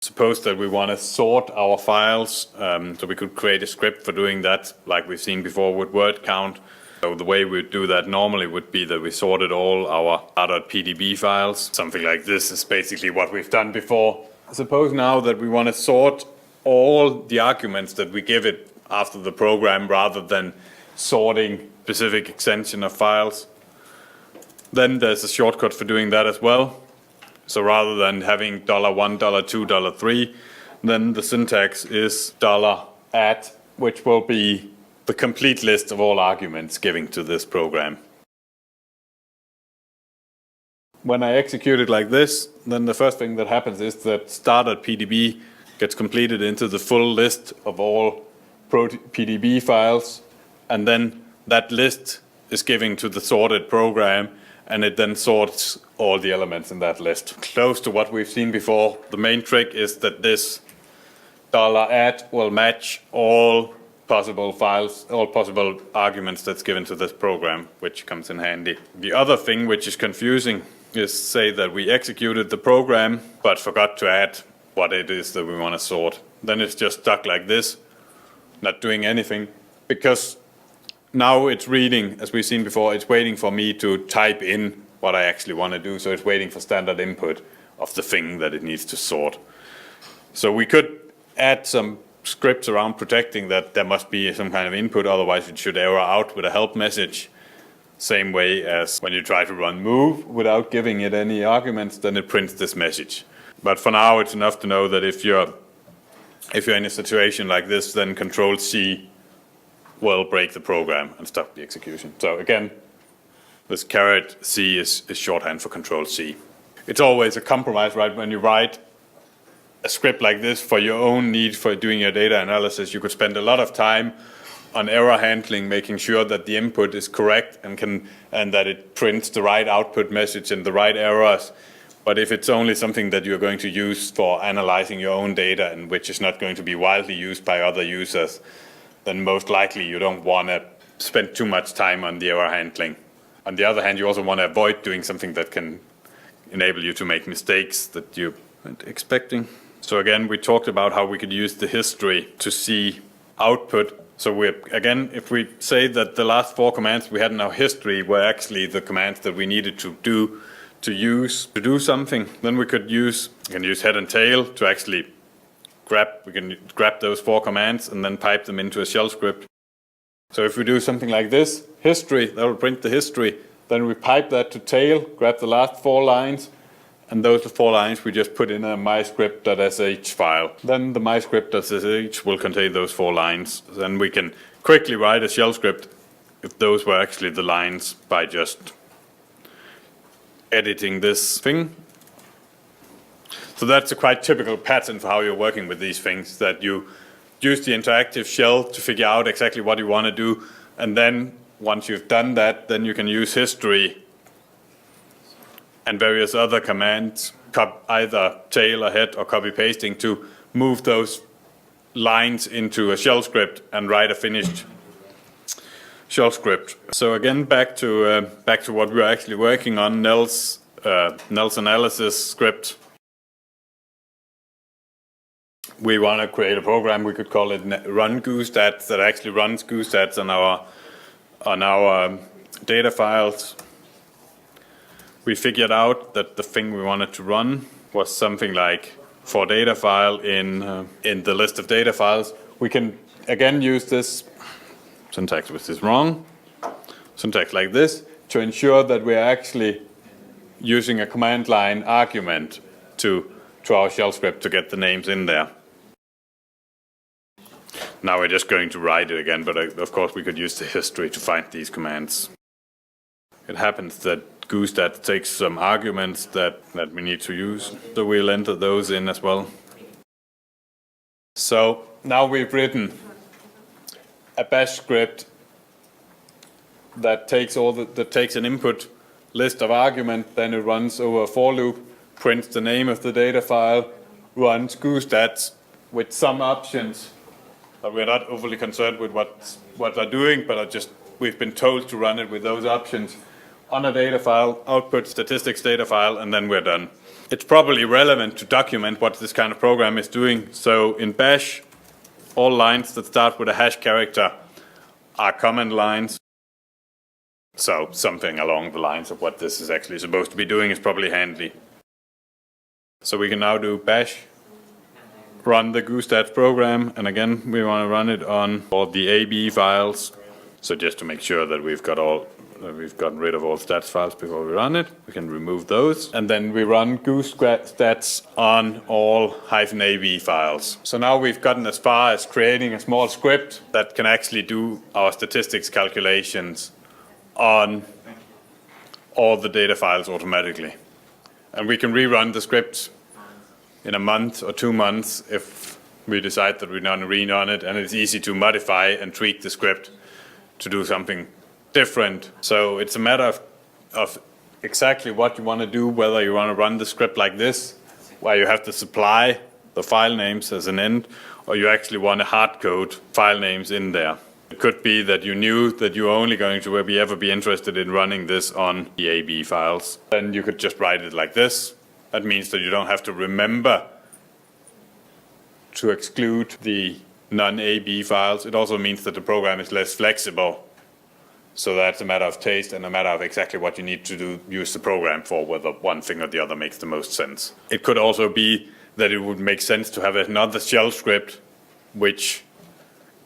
Suppose that we want to sort our files, so we could create a script for doing that, like we've seen before with word count. So the way we'd do that normally would be that we sorted all our r.pdb files. Something like this is basically what we've done before. Suppose now that we want to sort all the arguments that we give it after the program rather than sorting specific extension of files. Then there's a shortcut for doing that as well. So rather than having $1, $2, $3, then the syntax is $at, which will be the complete list of all arguments given to this program. When I execute it like this, then the first thing that happens is that start.pdb gets completed into the full list of all PDB files, and then that list is given to the sorted program, and it then sorts all the elements in that list. Close to what we've seen before. The main trick is that this $at will match all possible files, all possible arguments that's given to this program, which comes in handy. The other thing which is confusing is, say that we executed the program but forgot to add what it is that we want to sort. Then it's just stuck like this, not doing anything, because now it's reading, as we've seen before, it's waiting for me to type in what I actually want to do. So it's waiting for standard input of the thing that it needs to sort. So we could add some scripts around protecting that there must be some kind of input, otherwise it should error out with a help message. Same way as when you try to run move without giving it any arguments, then it prints this message. But for now, it's enough to know that if you're in a situation like this, then Control-C will break the program and stop the execution. So again, this *C is shorthand for Control-C. It's always a compromise, right? When you write a script like this for your own need for doing your data analysis, you could spend a lot of time on error handling, making sure that the input is correct and that it prints the right output message and the right errors. But if it's only something that you're going to use for analyzing your own data and which is not going to be widely used by other users, then most likely you don't want to spend too much time on the error handling. On the other hand, you also want to avoid doing something that can enable you to make mistakes that you weren't expecting. So again, we talked about how we could use the history to see output. So again, if we say that the last 4 commands we had in our history were actually the commands that we needed to do something, then we can use head and tail to actually grab those 4 commands and then pipe them into a shell script. So if we do something like this, history, that will print the history. Then we pipe that to tail, grab the last 4 lines, and those 4 lines we just put in a myscript.sh file. Then the myscript.sh will contain those 4 lines. Then we can quickly write a shell script if those were actually the lines by just editing this thing. So that's a quite typical pattern for how you're working with these things, that you use the interactive shell to figure out exactly what you want to do, and then once you've done that, then you can use history and various other commands, either tail or head or copy pasting, to move those lines into a shell script and write a finished shell script. So again, back to what we're actually working on, Nell's analysis script. We want to create a program. We could call it run goostats, that actually runs goostats on our data files. We figured out that the thing we wanted to run was something like for data file in the list of data files. We can again use this syntax, which is wrong, syntax like this, to ensure that we're actually using a command line argument to our shell script to get the names in there. Now we're just going to write it again, but of course we could use the history to find these commands. It happens that goostat takes some arguments that we need to use, so we'll enter those in as well. So now we've written a bash script that takes an input list of argument, then it runs over a for loop, prints the name of the data file, runs goostats with some options. But we're not overly concerned with what they're doing, but we've been told to run it with those options on a data file, output statistics data file, and then we're done. it's probably relevant to document what this kind of program is doing. So in Bash, all lines that start with a hash character are command lines. So something along the lines of what this is actually supposed to be doing is probably handy. So we can now do bash, run the goostats program, and again we want to run it on all the AB files. So just to make sure that we've gotten rid of all stats files before we run it, we can remove those. And then we run goostats on all -AB files. So now we've gotten as far as creating a small script that can actually do our statistics calculations on all the data files automatically. And we can rerun the script in a month or 2 months if we decide that we want to rerun it, and it's easy to modify and tweak the script to do something different. So it's a matter of exactly what you want to do, whether you want to run the script like this, where you have to supply the file names as an end, or you actually want to hard code file names in there. It could be that you knew that you were only going to ever be interested in running this on the AB files. Then you could just write it like this. That means that you don't have to remember to exclude the non-AB files. It also means that the program is less flexible. So that's a matter of taste and a matter of exactly what you need to use the program for, whether one thing or the other makes the most sense. It could also be that it would make sense to have another shell script which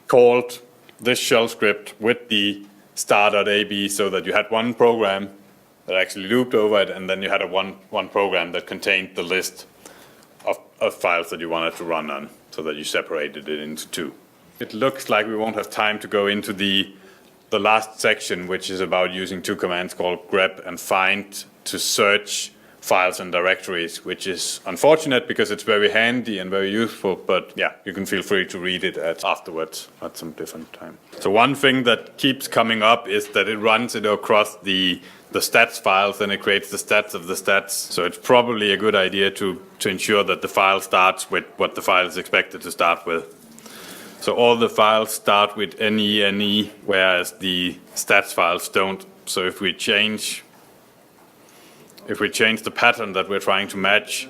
called this shell script with the star.ab, so that you had one program that actually looped over it, and then you had one program that contained the list of files that you wanted to run on, so that you separated it into two. It looks like we won't have time to go into the last section, which is about using two commands called grep and find to search files and directories, which is unfortunate because it's very handy and very useful, but yeah, you can feel free to read it afterwards at some different time. So one thing that keeps coming up is that it runs it across the stats files, and it creates the stats of the stats. So it's probably a good idea to ensure that the file starts with what the file is expected to start with. So all the files start with NE, whereas the stats files don't. So if we change the pattern that we're trying to match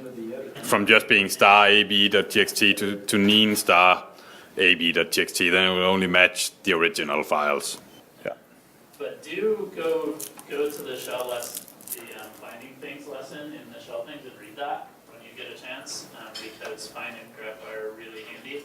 from just being star ab.txt to neen star ab.txt, then it will only match the original files. Yeah. But do go to the shell finding things lesson in the shell things and read that when you get a chance, because find and grep are really handy.